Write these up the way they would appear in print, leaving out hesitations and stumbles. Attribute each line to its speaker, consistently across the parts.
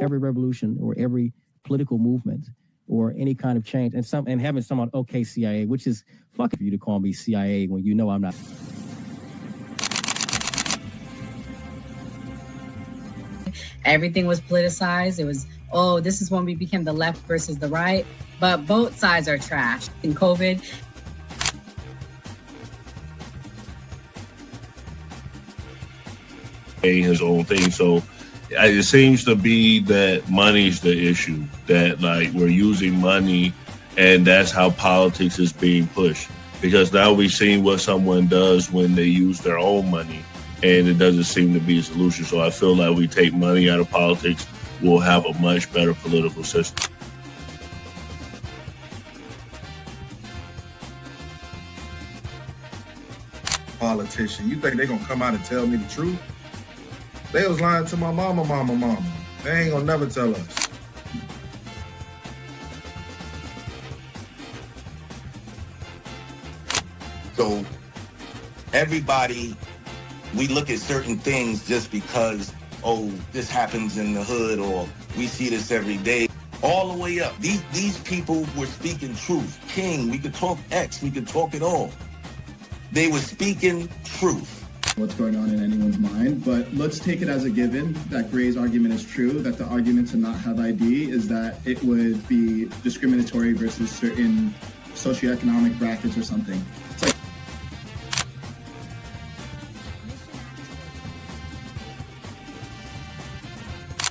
Speaker 1: every revolution or every political movement or any kind of change, and having someone, okay, CIA, which is fucking for you to call me CIA when you know I'm not.
Speaker 2: Everything was politicized. It was, oh, this is when we became the left versus the right. But both sides are trash. In COVID,
Speaker 3: his own thing. So it seems to be that money's the issue, that like we're using money and that's how politics is being pushed. Because now we've seen what someone does when they use their own money and it doesn't seem to be a solution. So I feel like we take money out of politics, we'll have a much better political system.
Speaker 4: Politician, you think they're gonna come out and tell me the truth? They was lying to my mama. They ain't gonna never tell us.
Speaker 5: So everybody, we look at certain things just because, oh, this happens in the hood or we see this every day. All the way up. These people were speaking truth. King, we could talk X, we could talk it all. They were speaking truth.
Speaker 6: What's going on in anyone's mind, but let's take it as a given that Gray's argument is true, that the argument to not have ID is that it would be discriminatory versus certain socioeconomic brackets or something. It's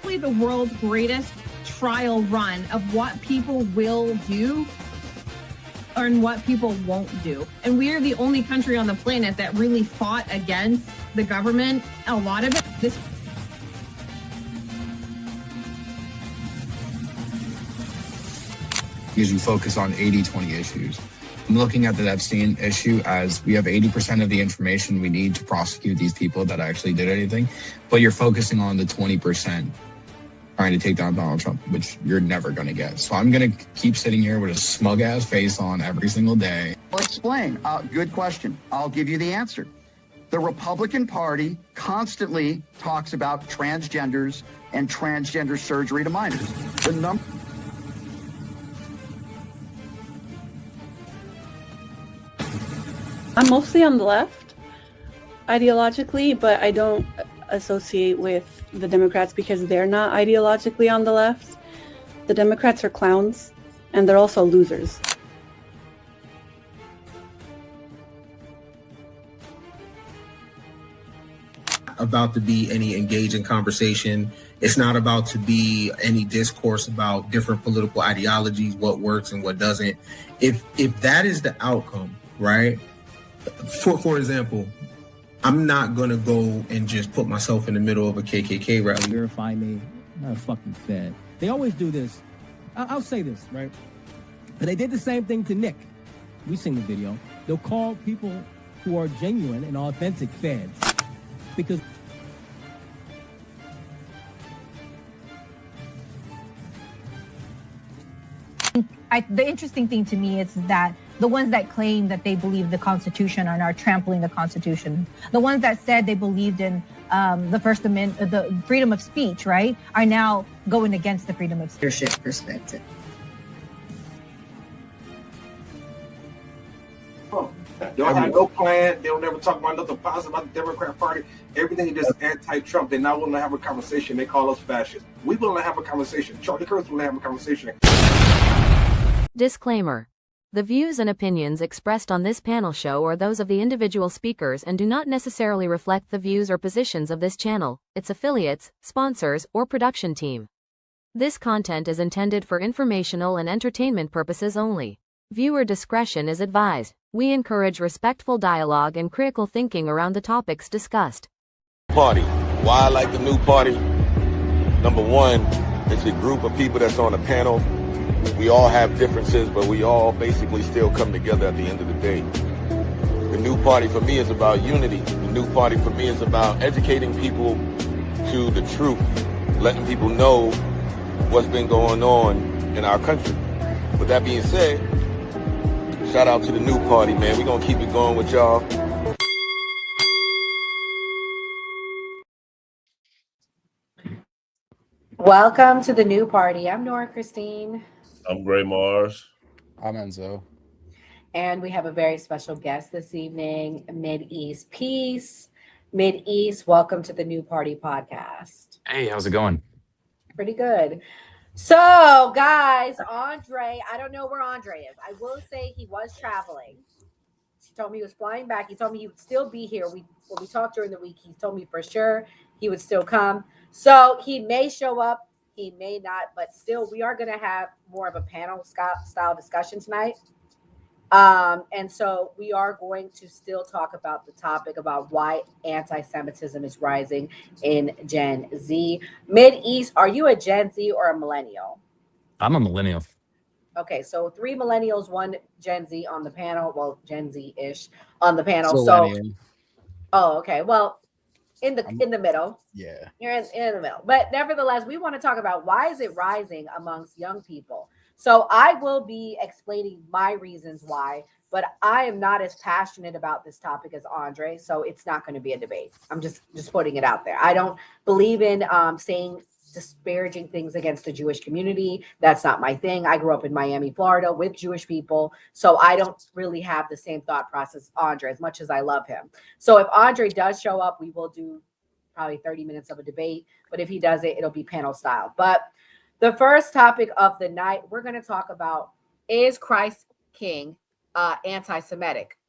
Speaker 6: like
Speaker 7: the world's greatest trial run of what people will do and what people won't do. And we are the only country on the planet that really fought against the government. A lot of it.
Speaker 8: Because you focus on 80-20 issues. I'm looking at the Epstein issue as we have 80% of the information we need to prosecute these people that actually did anything, but you're focusing on the 20% trying to take down Donald Trump, which you're never going to get. So I'm going to keep sitting here with a smug-ass face on every single day.
Speaker 9: I'll explain. Good question. I'll give you the answer. The Republican Party constantly talks about transgenders and transgender surgery to minors.
Speaker 10: I'm mostly on the left, ideologically, but I don't associate with the Democrats because they're not ideologically on the left. The Democrats are clowns, and they're also losers.
Speaker 11: About to be any engaging conversation. It's not about to be any discourse about different political ideologies, what works and what doesn't. If that is the outcome, right? For example, I'm not going to go and just put myself in the middle of a KKK rally.
Speaker 1: Verify me, I'm not a fucking Fed. They always do this. I'll say this, right? But they did the same thing to Nick. We've seen the video. They'll call people who are genuine and authentic Feds because
Speaker 12: the interesting thing to me is that the ones that claim that they believe the Constitution are now trampling the Constitution. The ones that said they believed in the First Amendment, the freedom of speech, right, are now going against the freedom of
Speaker 2: leadership perspective.
Speaker 13: They don't have no plan. They don't ever talk about nothing positive about the Democrat Party. Everything is just anti-Trump. They're not willing to have a conversation. They call us fascists. We willing to have a conversation. Charlie Kirk's willing to have a conversation.
Speaker 14: Disclaimer. The views and opinions expressed on this panel show are those of the individual speakers and do not necessarily reflect the views or positions of this channel, its affiliates, sponsors, or production team. This content is intended for informational and entertainment purposes only. Viewer discretion is advised. We encourage respectful dialogue and critical thinking around the topics discussed.
Speaker 15: Party. Why I like the new party? Number one, it's a group of people that's on a panel. We all have differences, but we all basically still come together at the end of the day. The new party for me is about unity. The new party for me is about educating people to the truth, letting people know what's been going on in our country. With that being said, shout out to the new party, man. We're going to keep it going with y'all.
Speaker 16: Welcome to the new party. I'm Nora Christine.
Speaker 3: I'm Gray Mars.
Speaker 17: I'm Enzo.
Speaker 16: And we have a very special guest this evening, MidEastPeace. MidEast, welcome to the new party podcast.
Speaker 17: Hey, how's it going?
Speaker 16: Pretty good. So, guys, Andre, I don't know where Andre is. I will say he was traveling. He told me he was flying back. He told me he would still be here. When we talked during the week, he told me for sure he would still come. So he may show up, he may not, but still, we are going to have more of a panel style discussion tonight. And so we are going to still talk about the topic about why anti-Semitism is rising in Gen Z. MidEast, are you a Gen Z or a millennial?
Speaker 17: I'm a millennial.
Speaker 16: Okay, so 3 millennials, 1 Gen Z on the panel. Well, Gen Z-ish on the panel.
Speaker 17: Millennial.
Speaker 16: Oh, okay. Well, in the middle.
Speaker 17: Yeah.
Speaker 16: You're in the middle. But nevertheless, we want to talk about why is it rising amongst young people. So I will be explaining my reasons why, but I am not as passionate about this topic as Andre, so it's not going to be a debate. I'm just putting it out there. I don't believe in saying disparaging things against the Jewish community. That's not my thing. I grew up in Miami, Florida with Jewish people, so I don't really have the same thought process as Andre, as much as I love him. So if Andre does show up, we will do probably 30 minutes of a debate, but if he does it, it'll be panel style. But the first topic of the night, we're going to talk about, is Christ King anti-Semitic?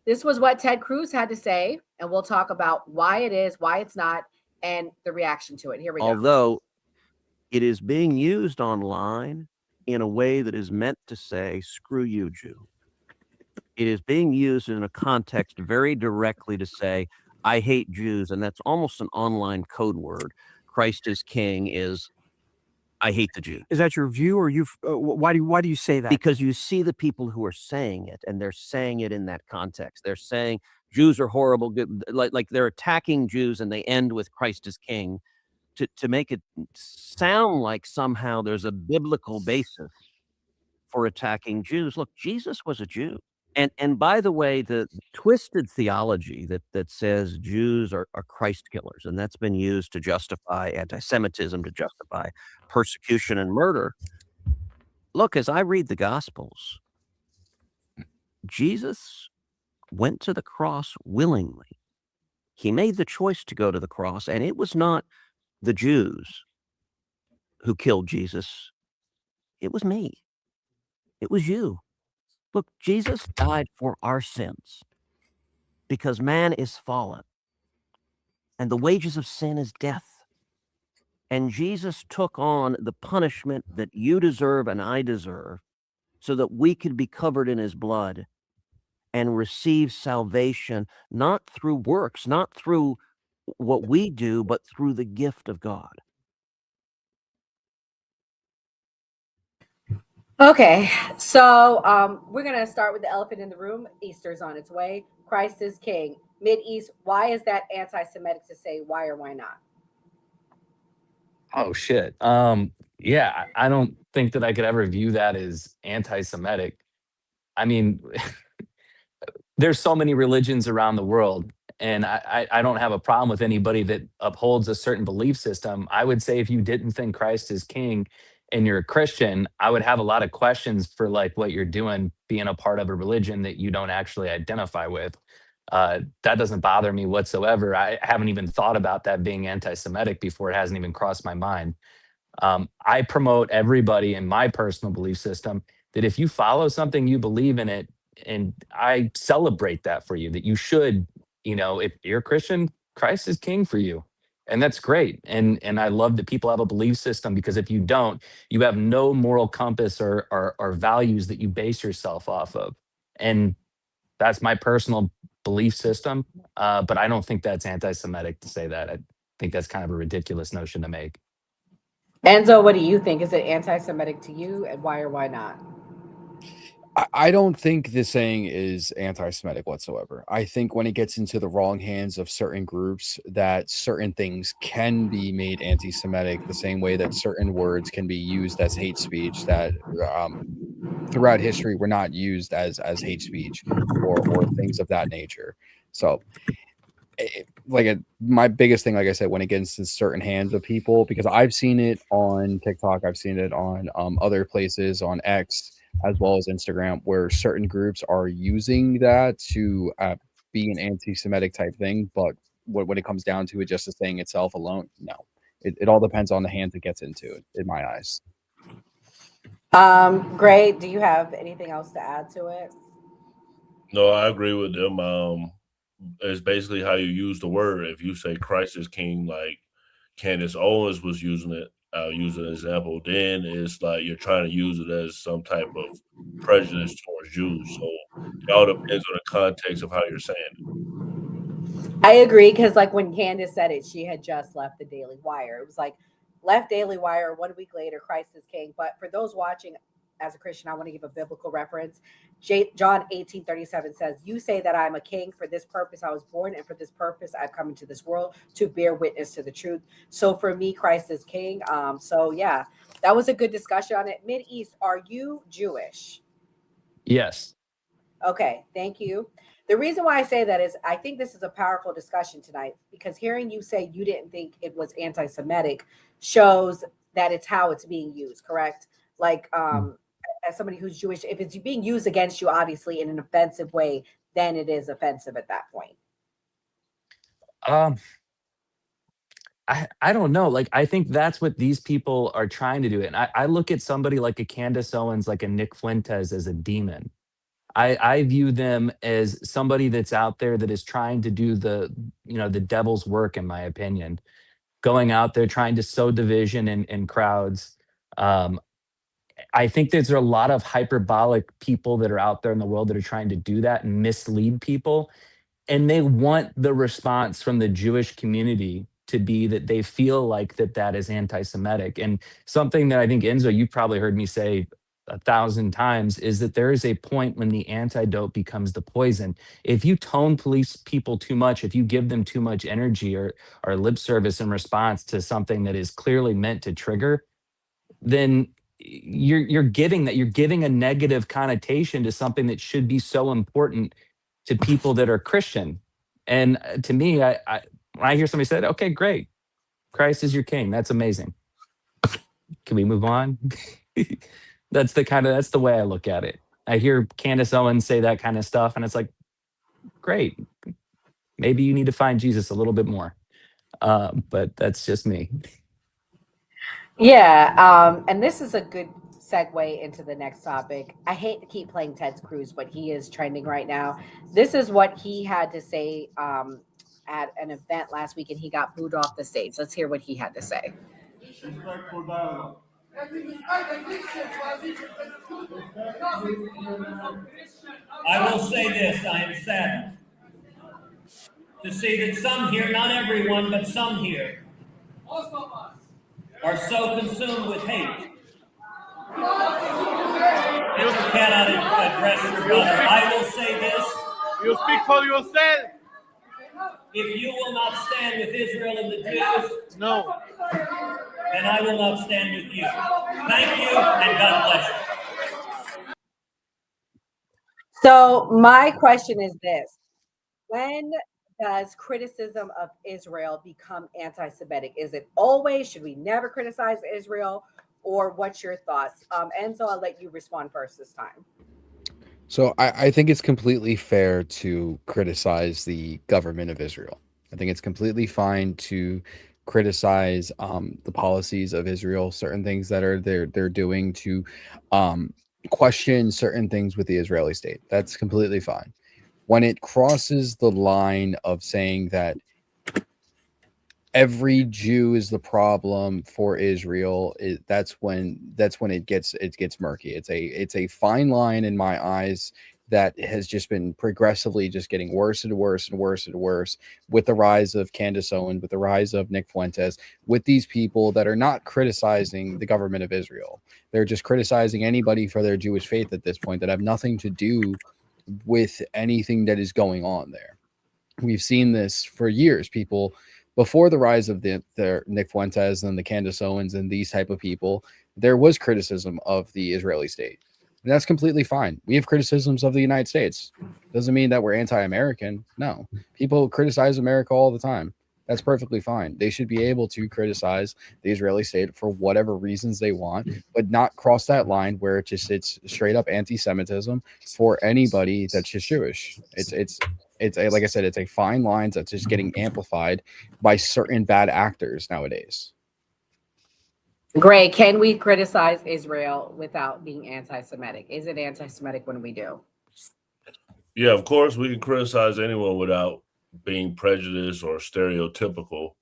Speaker 16: This was what Ted Cruz had to say, and we'll talk about why it is, why it's not, and the reaction to it. Here we go.
Speaker 18: Although it is being used online in a way that is meant to say, screw you, Jew. It is being used in a context very directly to say, I hate Jews, and that's almost an online code word. Christ is King is, I hate the Jews.
Speaker 19: Is that your view, or why do you say that?
Speaker 18: Because you see the people who are saying it, and they're saying it in that context. They're saying Jews are horrible, good, like they're attacking Jews, and they end with Christ is King to make it sound like somehow there's a biblical basis for attacking Jews. Look, Jesus was a Jew. And by the way, the twisted theology that says Jews are Christ killers, and that's been used to justify anti-Semitism, to justify persecution and murder. Look, as I read the Gospels, Jesus went to the cross willingly. He made the choice to go to the cross, and it was not the Jews who killed Jesus. It was me. It was you. Look, Jesus died for our sins because man is fallen, and the wages of sin is death. And Jesus took on the punishment that you deserve and I deserve so that we could be covered in his blood and receive salvation, not through works, not through what we do, but through the gift of God.
Speaker 16: Okay, so we're going to start with the elephant in the room. Easter's on its way. Christ is King. MidEast, why is that anti-Semitic to say why or why not?
Speaker 17: Oh, shit. Yeah, I don't think that I could ever view that as anti-Semitic. I mean, there's so many religions around the world, and I don't have a problem with anybody that upholds a certain belief system. I would say if you didn't think Christ is King and you're a Christian, I would have a lot of questions for like what you're doing, being a part of a religion that you don't actually identify with. That doesn't bother me whatsoever. I haven't even thought about that being anti-Semitic before. It hasn't even crossed my mind. I promote everybody in my personal belief system that if you follow something, you believe in it, and I celebrate that for you, that you should, if you're a Christian, Christ is King for you. And that's great. And I love that people have a belief system, because if you don't, you have no moral compass or values that you base yourself off of. And that's my personal belief system. But I don't think that's anti-Semitic to say that. I think that's kind of a ridiculous notion to make.
Speaker 16: Enzo, what do you think? Is it anti-Semitic to you, and why or why not?
Speaker 20: I don't think this saying is anti-Semitic whatsoever. I think when it gets into the wrong hands of certain groups, that certain things can be made anti-Semitic the same way that certain words can be used as hate speech that throughout history were not used as hate speech or things of that nature. So my biggest thing, like I said, when it gets in certain hands of people, because I've seen it on TikTok, I've seen it on other places, on X as well as Instagram, where certain groups are using that to be an anti-Semitic type thing. But when it comes down to it, just the saying itself alone, no. It all depends on the hands it gets into, in my eyes.
Speaker 16: Gray, do you have anything else to add to it?
Speaker 3: No, I agree with them. It's basically how you use the word. If you say Christ is king, like Candace Owens was using it, I'll use an example, then it's like you're trying to use it as some type of prejudice towards Jews. So it all depends on the context of how you're saying it.
Speaker 16: I agree, because like when Candace said it, she had just left the Daily Wire. It was like left Daily Wire 1 week later, Christ is king. But for those watching, as a Christian, I want to give a biblical reference. John 18:37 says, "You say that I'm a king. For this purpose I was born, and for this purpose I've come into this world, to bear witness to the truth." So for me, Christ is king. So yeah, that was a good discussion on it. MidEast, are you Jewish?
Speaker 17: Yes.
Speaker 16: Okay, thank you. The reason why I say that is I think this is a powerful discussion tonight, because hearing you say you didn't think it was anti-Semitic shows that it's how it's being used, correct? Like, as somebody who's Jewish, if it's being used against you, obviously in an offensive way, then it is offensive at that point.
Speaker 17: I don't know. Like, I think that's what these people are trying to do. And I look at somebody like a Candace Owens, like a Nick Fuentes, as a demon. I view them as somebody that's out there that is trying to do the devil's work, in my opinion, going out there trying to sow division in crowds. I think there's a lot of hyperbolic people that are out there in the world that are trying to do that and mislead people. And they want the response from the Jewish community to be that they feel like that is anti-Semitic. And something that I think, Enzo, you've probably heard me say 1,000 times, is that there is a point when the antidote becomes the poison. If you tone police people too much, if you give them too much energy or lip service in response to something that is clearly meant to trigger, then you're giving a negative connotation to something that should be so important to people that are Christian. And to me, I when I hear somebody say, "Okay, great, Christ is your king," that's amazing. Can we move on? That's the way I look at it. I hear Candace Owens say that kind of stuff, and it's like, great. Maybe you need to find Jesus a little bit more. But that's just me.
Speaker 16: Yeah, and this is a good segue into the next topic. I hate to keep playing Ted Cruz, but he is trending right now. This is what he had to say at an event last week, and he got booed off the stage. Let's hear what he had to say.
Speaker 21: Respectful dialogue.
Speaker 22: I will say this, I am saddened to see that some here, not everyone, but some here, are so consumed with hate. You cannot address your brother. I will say this.
Speaker 21: You speak for yourself.
Speaker 22: If you will not stand with Israel and the Jews,
Speaker 21: no,
Speaker 22: then I will not stand with you. Thank you, and God bless you.
Speaker 16: So my question is this: when does criticism of Israel become anti-Semitic? Is it always? Should we never criticize Israel? Or what's your thoughts? Enzo, I'll let you respond first this time.
Speaker 20: So I think it's completely fair to criticize the government of Israel. I think it's completely fine to criticize the policies of Israel, certain things that they're doing to question certain things with the Israeli state. That's completely fine. When it crosses the line of saying that every Jew is the problem for Israel, that's when it gets murky. It's a fine line in my eyes that has just been progressively just getting worse and worse and worse and worse with the rise of Candace Owens, with the rise of Nick Fuentes, with these people that are not criticizing the government of Israel. They're just criticizing anybody for their Jewish faith at this point that have nothing to do with anything that is going on there. We've seen this for years. People before the rise of the Nick Fuentes and the Candace Owens and these type of people, there was criticism of the Israeli state. And that's completely fine. We have criticisms of the United States. Doesn't mean that we're anti-American. No, people criticize America all the time. That's perfectly fine. They should be able to criticize the Israeli state for whatever reasons they want, but not cross that line where it's straight up anti-Semitism for anybody that's just Jewish. It's like I said, it's a fine line that's just getting amplified by certain bad actors nowadays.
Speaker 16: Gray, can we criticize Israel without being anti-Semitic? Is it anti-Semitic when we do?
Speaker 3: Yeah, of course, we can criticize anyone without being prejudiced or stereotypical.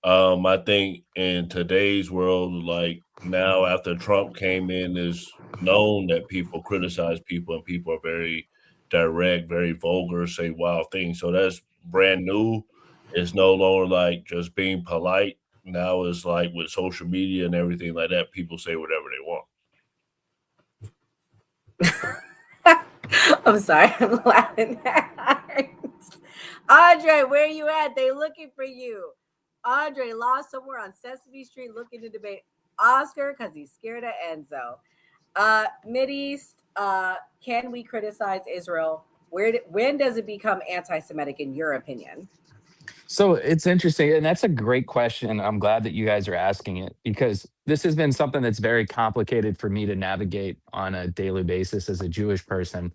Speaker 3: I think in today's world, like now after Trump came in, is known that people criticize people and people are very direct, very vulgar, say wild things. So that's brand new. It's no longer like just being polite. Now it's like with social media and everything like that, people say whatever they want.
Speaker 16: I'm sorry, I'm laughing. Andre, where you at? They looking for you. Andre lost somewhere on Sesame Street looking to debate Oscar because he's scared of Enzo. MidEast, can we criticize Israel? When does it become anti-Semitic in your opinion?
Speaker 17: So it's interesting, and that's a great question. I'm glad that you guys are asking it because this has been something that's very complicated for me to navigate on a daily basis as a Jewish person.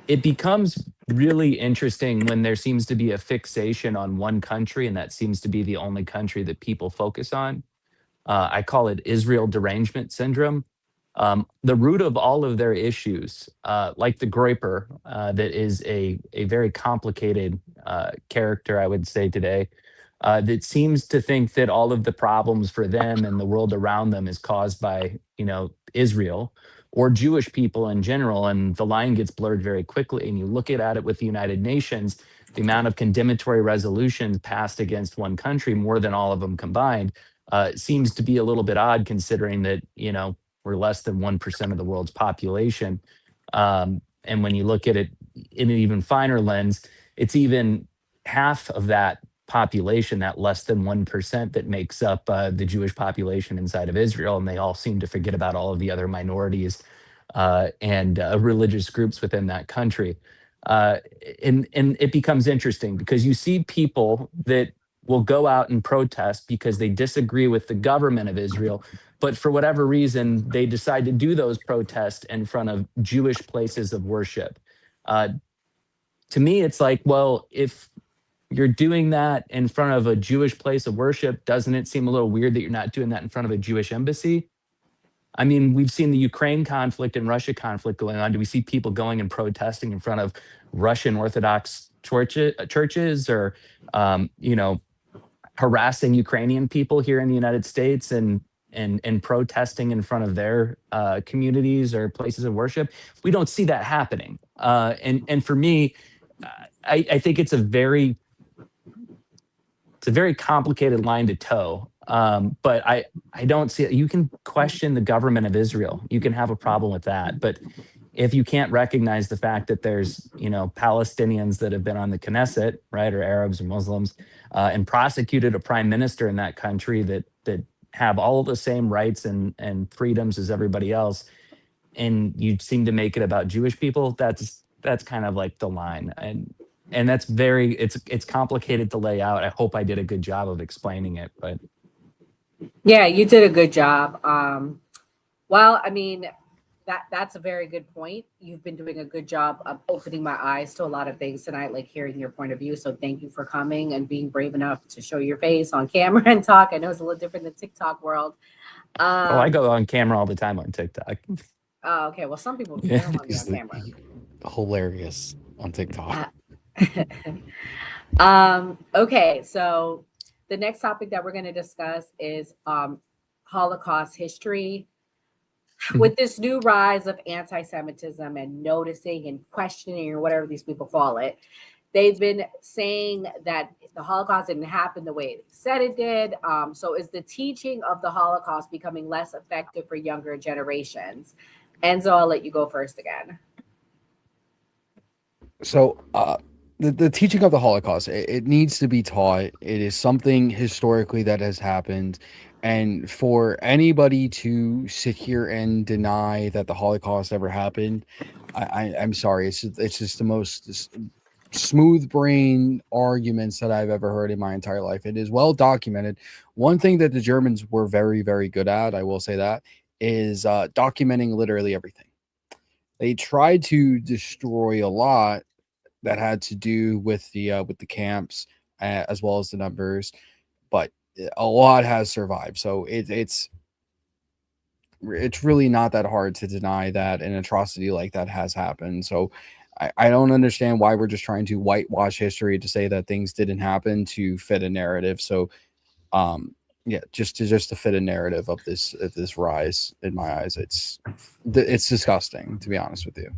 Speaker 17: It becomes really interesting when there seems to be a fixation on one country, and that seems to be the only country that people focus on. I call it Israel derangement syndrome. The root of all of their issues, like the Groyper, that is a very complicated character, I would say today, that seems to think that all of the problems for them and the world around them is caused by, Israel or Jewish people in general. And the line gets blurred very quickly. And you look at it with the United Nations, the amount of condemnatory resolutions passed against one country, more than all of them combined, seems to be a little bit odd considering that, we're less than 1% of the world's population. And when you look at it in an even finer lens, it's even half of that population, that less than 1% that makes up the Jewish population inside of Israel. And they all seem to forget about all of the other minorities and religious groups within that country. And it becomes interesting because you see people that will go out and protest because they disagree with the government of Israel. But for whatever reason, they decide to do those protests in front of Jewish places of worship. To me, it's like, well, if you're doing that in front of a Jewish place of worship, doesn't it seem a little weird that you're not doing that in front of a Jewish embassy? I mean, we've seen the Ukraine conflict and Russia conflict going on. Do we see people going and protesting in front of Russian Orthodox churches or, harassing Ukrainian people here in the United States and protesting in front of their communities or places of worship? We don't see that happening. And for me, I think it's a very complicated line to toe. But I don't see it. You can question the government of Israel. You can have a problem with that. But if you can't recognize the fact that there's, Palestinians that have been on the Knesset, right, or Arabs or Muslims, and prosecuted a prime minister in that country that have all the same rights and freedoms as everybody else, and you seem to make it about Jewish people, that's kind of like the line. And that's it's complicated to lay out. I hope I did a good job of explaining it, but
Speaker 16: yeah, you did a good job. Well, I mean, that's a very good point. You've been doing a good job of opening my eyes to a lot of things tonight, like hearing your point of view. So thank you for coming and being brave enough to show your face on camera and talk. I know it's a little different in the TikTok world.
Speaker 17: I go on camera all the time on TikTok.
Speaker 16: Oh, okay. Well, some people don't want to be on camera.
Speaker 20: Hilarious on TikTok.
Speaker 16: Okay, so the next topic that we're going to discuss is Holocaust history. With this new rise of anti-Semitism and noticing and questioning or whatever these people call it, they've been saying that the Holocaust didn't happen the way it said it did. So is the teaching of the Holocaust becoming less effective for younger generations? Enzo, I'll let you go first again.
Speaker 20: So the teaching of the Holocaust, it needs to be taught. It is something historically that has happened. And for anybody to sit here and deny that the Holocaust ever happened, I'm sorry. It's just the most smooth brain arguments that I've ever heard in my entire life. It is well documented. One thing that the Germans were very, very good at, I will say that, is documenting literally everything. They tried to destroy a lot that had to do with the camps as well as the numbers, but a lot has survived. So it's really not that hard to deny that an atrocity like that has happened. So I don't understand why we're just trying to whitewash history to say that things didn't happen to fit a narrative. So yeah, just to fit a narrative of this rise. In my eyes, it's disgusting, to be honest with you.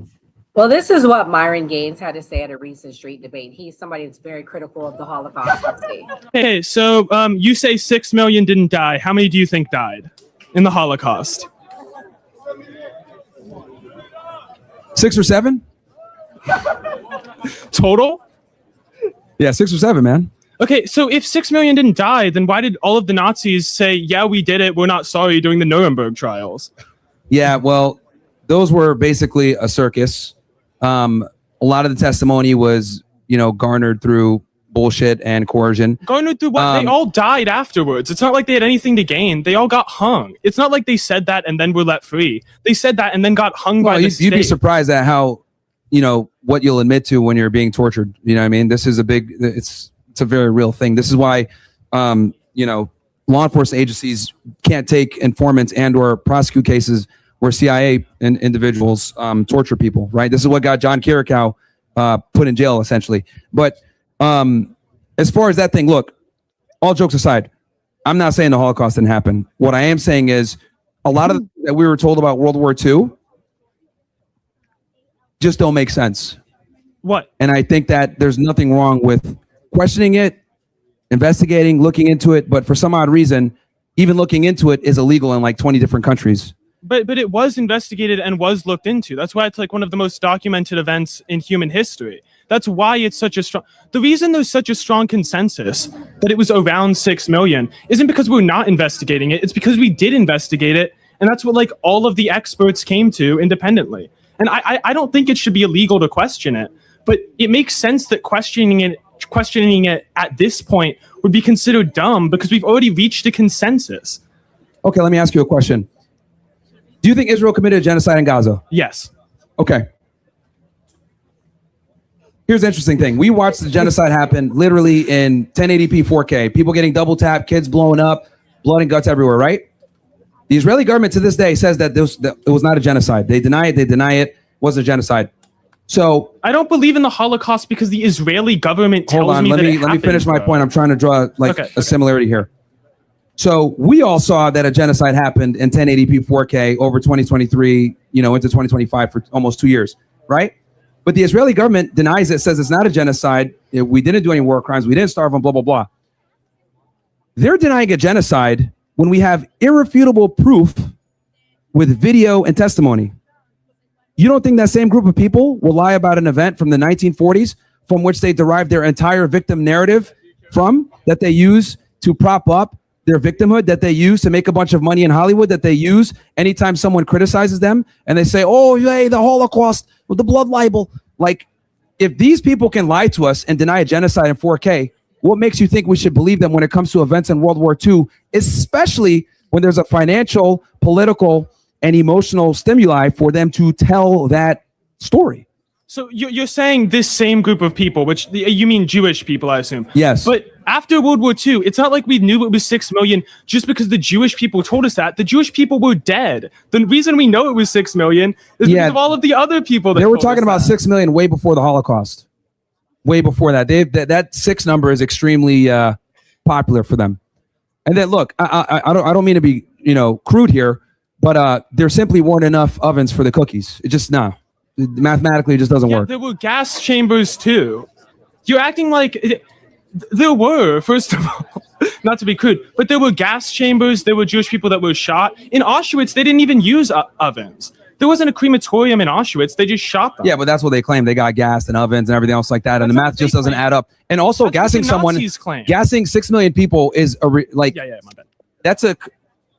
Speaker 16: Well, this is what Myron Gaines had to say at a recent street debate. He's somebody that's very critical of the Holocaust.
Speaker 4: Hey, so you say 6 million didn't die. How many do you think died in the Holocaust?
Speaker 5: 6 or 7?
Speaker 4: Total?
Speaker 5: Yeah, 6 or 7, man.
Speaker 4: Okay, so if 6 million didn't die, then why did all of the Nazis say, yeah, we did it, we're not sorry, during the Nuremberg trials?
Speaker 5: Yeah, well, those were basically a circus. A lot of the testimony was, garnered through bullshit and coercion.
Speaker 4: Garnered through what? They all died afterwards. It's not like they had anything to gain. They all got hung. It's not like they said that and then were let free. They said that and then got hung by the state.
Speaker 5: You'd be surprised at how, what you'll admit to when you're being tortured. You know what I mean? This is it's a very real thing. This is why, law enforcement agencies can't take informants and or prosecute cases where CIA and individuals torture people, right? This is what got John Kirikow put in jail, essentially. But as far as that thing, look, all jokes aside, I'm not saying the Holocaust didn't happen. What I am saying is a lot of the things that we were told about World War II just don't make sense.
Speaker 4: What?
Speaker 5: And I think that there's nothing wrong with questioning it, investigating, looking into it. But for some odd reason, even looking into it is illegal in like 20 different countries.
Speaker 4: But it was investigated and was looked into. That's why it's like one of the most documented events in human history. That's why it's such a strong... The reason there's such a strong consensus that it was around 6 million isn't because we're not investigating it. It's because we did investigate it. And that's what like all of the experts came to independently. And I don't think it should be illegal to question it. But it makes sense that questioning it at this point would be considered dumb because we've already reached a consensus.
Speaker 5: Okay, let me ask you a question. Do you think Israel committed genocide in Gaza?
Speaker 4: Yes.
Speaker 5: Okay. Here's the interesting thing. We watched the genocide happen literally in 1080p 4K. People getting double tapped, kids blowing up, blood and guts everywhere, right? The Israeli government to this day says that it was not a genocide. They deny it. It wasn't a genocide. So
Speaker 4: I don't believe in the Holocaust because the Israeli government tells me that it happened.
Speaker 5: Let me finish my point. I'm trying to draw a similarity here. So we all saw that a genocide happened in 1080p 4K over 2023, into 2025 for almost 2 years, right? But the Israeli government denies it, says it's not a genocide. We didn't do any war crimes. We didn't starve them, blah, blah, blah. They're denying a genocide when we have irrefutable proof with video and testimony. You don't think that same group of people will lie about an event from the 1940s from which they derived their entire victim narrative from, that they use to prop up their victimhood, that they use to make a bunch of money in Hollywood, that they use anytime someone criticizes them and they say, oh, hey, the Holocaust with the blood libel. Like, if these people can lie to us and deny a genocide in 4K, what makes you think we should believe them when it comes to events in World War II, especially when there's a financial, political, and emotional stimuli for them to tell that story?
Speaker 4: So you're saying this same group of people, which you mean Jewish people, I assume.
Speaker 5: Yes.
Speaker 4: But after World War II, it's not like we knew it was 6 million just because the Jewish people told us that. The Jewish people were dead. The reason we know it was 6 million is because of all of the other people that
Speaker 5: they were talking about 6 million way before the Holocaust. Way before that. That 6 number is extremely popular for them. And then look, I don't mean to be crude here, but there simply weren't enough ovens for the cookies. It just mathematically it just doesn't work.
Speaker 4: There were gas chambers too. You're acting like there were, first of all, not to be crude, but there were gas chambers. There were Jewish people that were shot in Auschwitz. They didn't even use ovens. There wasn't a crematorium in Auschwitz. They just shot them.
Speaker 5: Yeah, but that's what they claim. They got gassed in ovens and everything else like that. And the math just doesn't add up. And also
Speaker 4: That's
Speaker 5: gassing
Speaker 4: what the
Speaker 5: someone,
Speaker 4: Nazis claim.
Speaker 5: gassing 6 million people is my bad. That's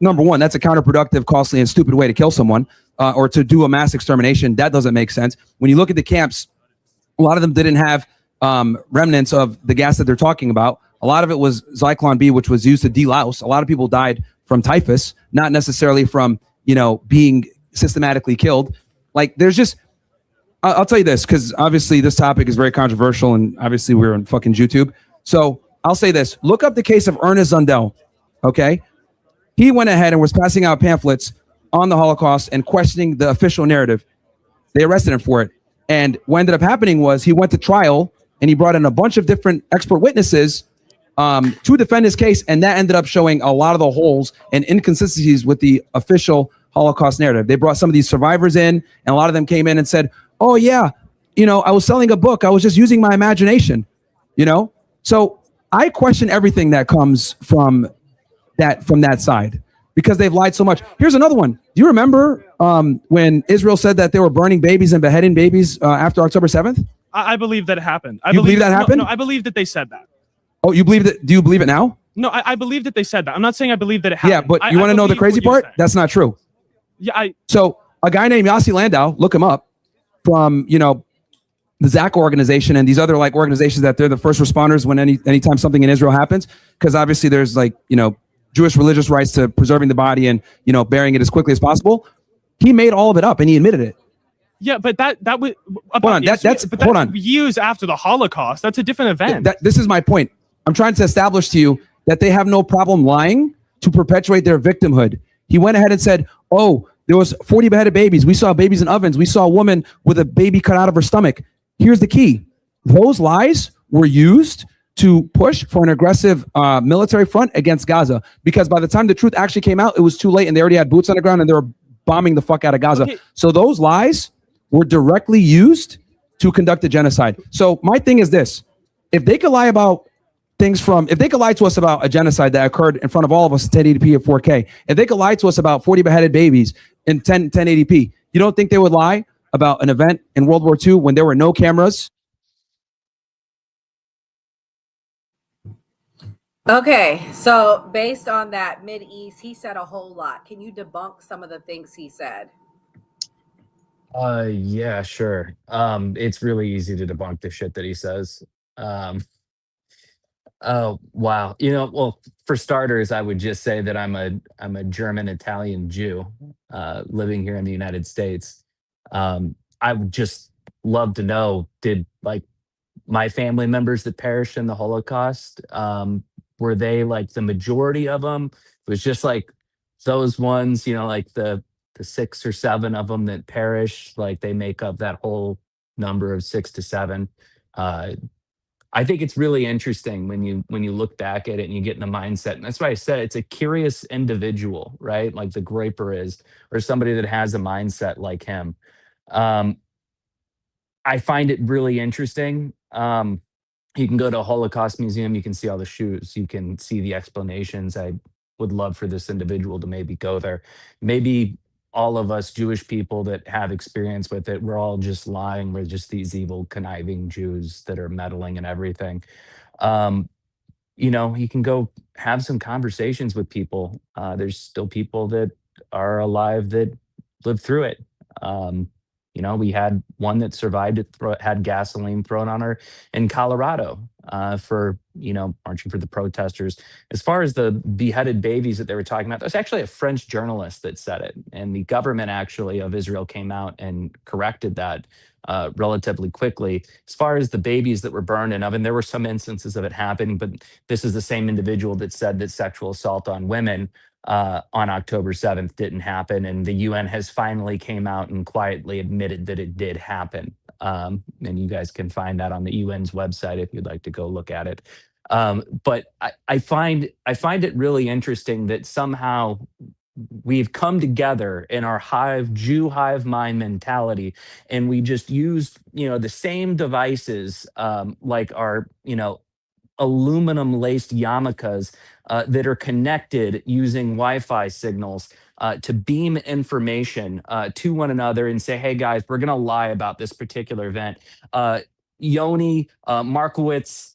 Speaker 5: number one, that's a counterproductive, costly, and stupid way to kill someone or to do a mass extermination. That doesn't make sense. When you look at the camps, a lot of them didn't have remnants of the gas that they're talking about. A lot of it was Zyklon B, which was used to delouse. A lot of people died from typhus, not necessarily from, being systematically killed. Like, there's just, I'll tell you this, because obviously this topic is very controversial, and obviously we're on fucking YouTube. So I'll say this. Look up the case of Ernest Zundel, okay? He went ahead and was passing out pamphlets on the Holocaust and questioning the official narrative. They arrested him for it. And what ended up happening was he went to trial, and he brought in a bunch of different expert witnesses to defend his case, and that ended up showing a lot of the holes and inconsistencies with the official Holocaust narrative. They brought some of these survivors in, and a lot of them came in and said, oh yeah, I was selling a book. I was just using my imagination, So I question everything that comes from that side because they've lied so much. Here's another one. Do you remember when Israel said that they were burning babies and beheading babies after October 7th?
Speaker 4: I believe that it happened.
Speaker 5: You believe that happened?
Speaker 4: No, I believe that they said that.
Speaker 5: Oh, you believe that? Do you believe it now?
Speaker 4: No, I believe that they said that. I'm not saying I believe that it happened.
Speaker 5: Yeah, but you want to know the crazy part? That's not true.
Speaker 4: Yeah,
Speaker 5: So a guy named Yossi Landau, look him up, from the ZAC organization and these other organizations that they're the first responders when anytime something in Israel happens, because obviously there's Jewish religious rights to preserving the body and burying it as quickly as possible. He made all of it up and he admitted it.
Speaker 4: Yeah, but that was
Speaker 5: hold on. That's hold on.
Speaker 4: Years after the Holocaust. That's a different event.
Speaker 5: This is my point. I'm trying to establish to you that they have no problem lying to perpetuate their victimhood. He went ahead and said, oh, there was 40 beheaded babies. We saw babies in ovens. We saw a woman with a baby cut out of her stomach. Here's the key. Those lies were used to push for an aggressive military front against Gaza, because by the time the truth actually came out, it was too late and they already had boots on the ground and they were bombing the fuck out of Gaza. Okay. So those lies were directly used to conduct a genocide. So my thing is this. If they could lie about if they could lie to us about a genocide that occurred in front of all of us in 1080p or 4K, if they could lie to us about 40 beheaded babies in 1080p, you don't think they would lie about an event in World War II when there were no cameras?
Speaker 16: Okay, so based on that MidEast, he said a whole lot. Can you debunk some of the things he said?
Speaker 17: Yeah, sure. It's really easy to debunk the shit that he says. Oh, wow. Well, for starters, I would just say that I'm a German Italian Jew living here in the United States. I would just love to know, did my family members that perished in the Holocaust, were they the majority of them? It was just those ones, the 6 or 7 of them that perished, they make up that whole number of 6 to 7. I think it's really interesting when you look back at it and you get in the mindset. And that's why I said it's a curious individual, right? Like the Graper is, or somebody that has a mindset like him. I find it really interesting. You can go to a Holocaust museum, you can see all the shoes, you can see the explanations. I would love for this individual to maybe go there. Maybe all of us Jewish people that have experience with it, we're all just lying. We're just these evil, conniving Jews that are meddling and everything. You can go have some conversations with people. There's still people that are alive that lived through it. We had one that survived it, had gasoline thrown on her in Colorado for, marching for the protesters. As far as the beheaded babies that they were talking about, there's actually a French journalist that said it. And the government actually of Israel came out and corrected that relatively quickly. As far as the babies that were burned in oven, there were some instances of it happening, but this is the same individual that said that sexual assault on women on October 7th didn't happen. And the UN has finally came out and quietly admitted that it did happen. And you guys can find that on the UN's website if you'd like to go look at it. But I find it really interesting that somehow we've come together in our Jew hive mind mentality, and we just used, the same devices, like our, aluminum laced yarmulkes that are connected using Wi-Fi signals to beam information to one another and say, hey, guys, we're going to lie about this particular event. Yoni, Markowitz,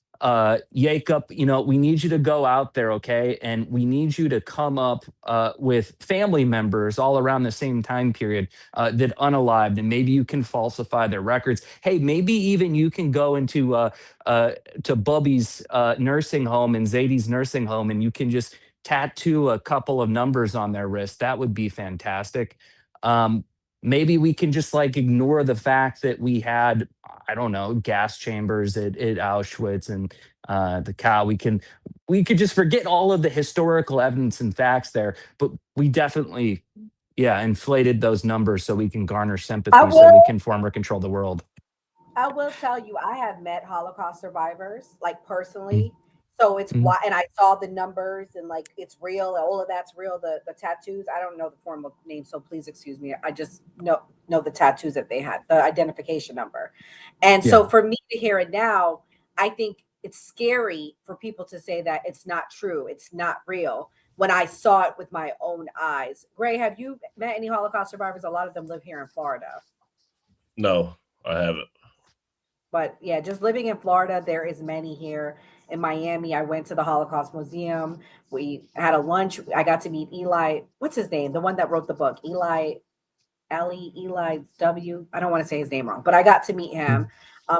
Speaker 17: Jacob, we need you to go out there, okay? And we need you to come up with family members all around the same time period that unalived, and maybe you can falsify their records. Hey, maybe even you can go into to Bubby's nursing home and Zadie's nursing home, and you can just tattoo a couple of numbers on their wrist. That would be fantastic. Maybe we can just ignore the fact that we had, I don't know, gas chambers at Auschwitz and the cow. We could just forget all of the historical evidence and facts there, but we definitely, inflated those numbers so we can garner sympathy, so we can form or control the world.
Speaker 16: I will tell you, I have met Holocaust survivors, personally. So it's why, and I saw the numbers and it's real. All of that's real. The tattoos, I don't know the formal name, so please excuse me. I just know the tattoos that they had, the identification number. And so for me to hear it now, I think it's scary for people to say that it's not true. It's not real. When I saw it with my own eyes. Gray, have you met any Holocaust survivors? A lot of them live here in Florida.
Speaker 3: No, I haven't.
Speaker 16: But yeah, just living in Florida, there is many here. In Miami, I went to the Holocaust Museum. We had a lunch. I got to meet Eli. What's his name? The one that wrote the book, Eli W. I don't want to say his name wrong, but I got to meet him.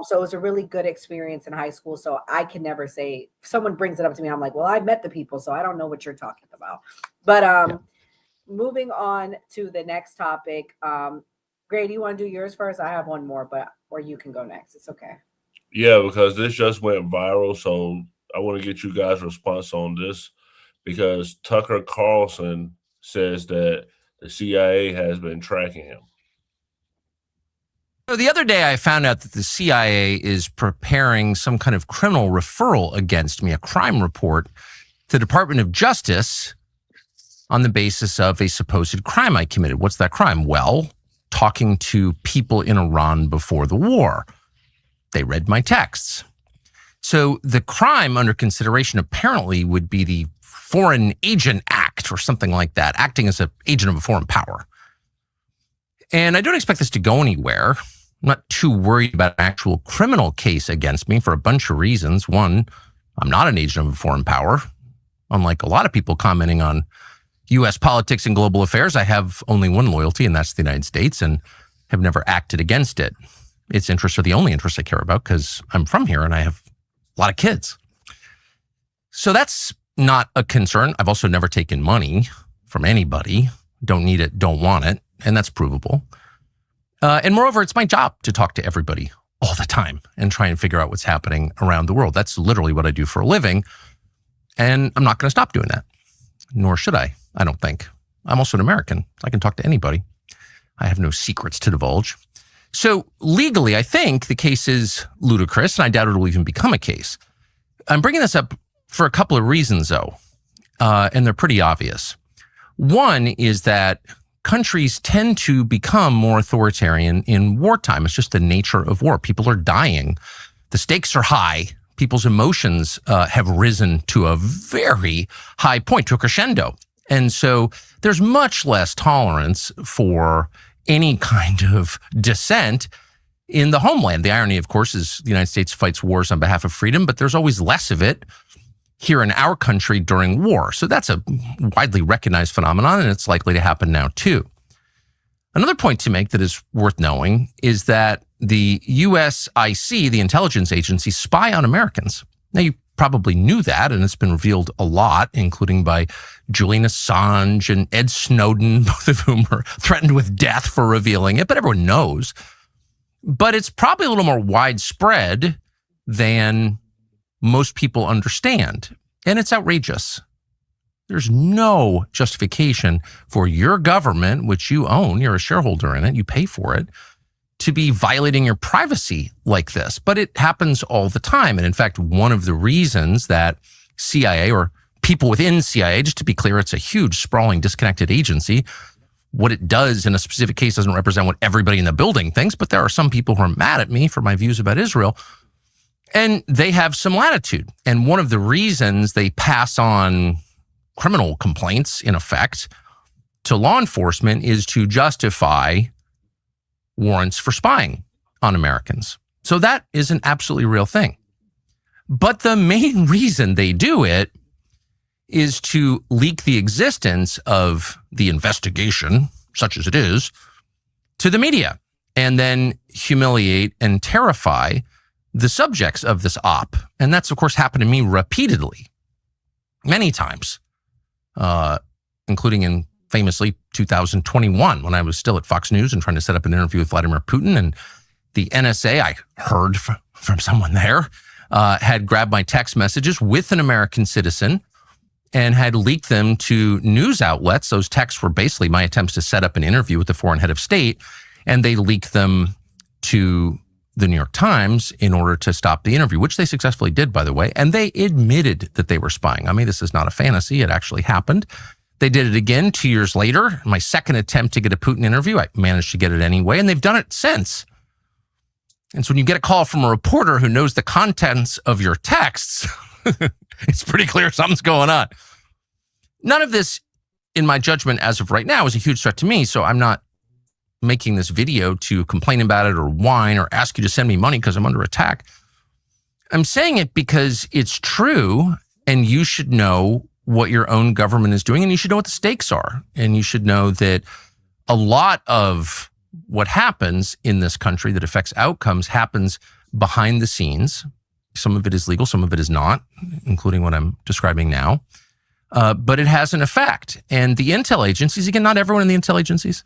Speaker 16: So it was a really good experience in high school. So I can never say, if someone brings it up to me, I'm like, well, I met the people, so I don't know what you're talking about. But moving on to the next topic. Gray, do you want to do yours first? I have one more, or you can go next. It's okay.
Speaker 3: Yeah, because this just went viral, so I want to get you guys' response on this, because Tucker Carlson says that the CIA has been tracking him.
Speaker 6: So the other day I found out that the CIA is preparing some kind of criminal referral against me, a crime report to the Department of Justice on the basis of a supposed crime I committed. What's that crime? Well, talking to people in Iran before the war. They read my texts. So the crime under consideration apparently would be the Foreign Agent Act or something like that, acting as an agent of a foreign power. And I don't expect this to go anywhere. I'm not too worried about an actual criminal case against me for a bunch of reasons. One, I'm not an agent of a foreign power. Unlike a lot of people commenting on U.S. politics and global affairs, I have only one loyalty, and that's the United States, and have never acted against it. Its interests are the only interests I care about because I'm from here and I have a lot of kids. So that's not a concern. I've also never taken money from anybody. Don't need it, don't want it, and that's provable. And moreover, it's my job to talk to everybody all the time and try and figure out what's happening around the world. That's literally what I do for a living, and I'm not going to stop doing that, nor should I don't think. I'm also an American. I can talk to anybody. I have no secrets to divulge. So legally, I think the case is ludicrous, and I doubt it will even become a case. I'm bringing this up for a couple of reasons, though, and they're pretty obvious. One is that countries tend to become more authoritarian in wartime. It's just the nature of war. People are dying. The stakes are high. People's emotions have risen to a very high point, to a crescendo. And so there's much less tolerance for any kind of dissent in the homeland. The irony, of course, is the United States fights wars on behalf of freedom, but there's always less of it here in our country during war. So that's a widely recognized phenomenon, and it's likely to happen now too. Another point to make that is worth knowing is that the USIC, the intelligence agency, spy on Americans. Now, you probably knew that, and it's been revealed a lot, including by Julian Assange and Ed Snowden, both of whom are threatened with death for revealing it, but everyone knows. But it's probably a little more widespread than most people understand, and it's outrageous. There's no justification for your government, which you own, you're a shareholder in it, you pay for it, to be violating your privacy like this. But it happens all the time. And in fact, one of the reasons that CIA, or people within CIA, just to be clear, it's a huge, sprawling, disconnected agency. What it does in a specific case doesn't represent what everybody in the building thinks, but there are some people who are mad at me for my views about Israel. And they have some latitude. And one of the reasons they pass on criminal complaints, in effect, to law enforcement is to justify warrants for spying on Americans. So that is an absolutely real thing. But the main reason they do it is to leak the existence of the investigation, such as it is, to the media, and then humiliate and terrify the subjects of this op. And that's, of course, happened to me repeatedly, many times, including in famously 2021, when I was still at Fox News and trying to set up an interview with Vladimir Putin. And the NSA, I heard from someone there, had grabbed my text messages with an American citizen and had leaked them to news outlets. Those texts were basically my attempts to set up an interview with the foreign head of state, and they leaked them to the New York Times in order to stop the interview, which they successfully did, by the way. And they admitted that they were spying on me. This is not a fantasy. It actually happened. They did it again 2 years later. My second attempt to get a Putin interview, I managed to get it anyway, and they've done it since. And so when you get a call from a reporter who knows the contents of your texts, it's pretty clear something's going on. None of this, in my judgment, as of right now, is a huge threat to me. So I'm not making this video to complain about it or whine or ask you to send me money because I'm under attack. I'm saying it because it's true, and you should know what your own government is doing, and you should know what the stakes are. And you should know that a lot of what happens in this country that affects outcomes happens behind the scenes. Some of it is legal, some of it is not, including what I'm describing now. But it has an effect. And the intel agencies, again, not everyone in the intel agencies,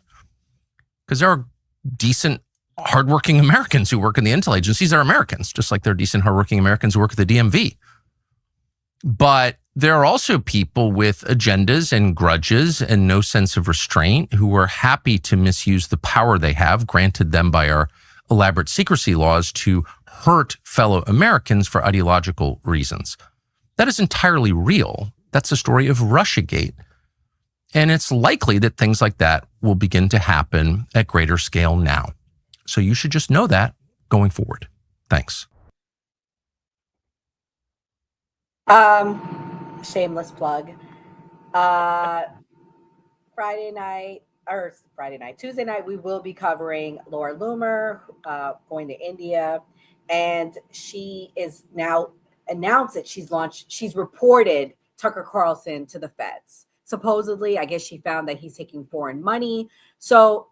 Speaker 6: because there are decent, hardworking Americans who work in the intel agencies. They're Americans, just like there are decent, hardworking Americans who work at the DMV. But there are also people with agendas and grudges and no sense of restraint who are happy to misuse the power they have, granted them by our elaborate secrecy laws, to hurt fellow Americans for ideological reasons. That is entirely real. That's the story of Russiagate. And it's likely that things like that will begin to happen at greater scale now. So you should just know that going forward. Thanks.
Speaker 16: Shameless plug. Tuesday night, we will be covering Laura Loomer going to India. And she is now announced that she's reported Tucker Carlson to the feds. Supposedly, I guess she found that he's taking foreign money. So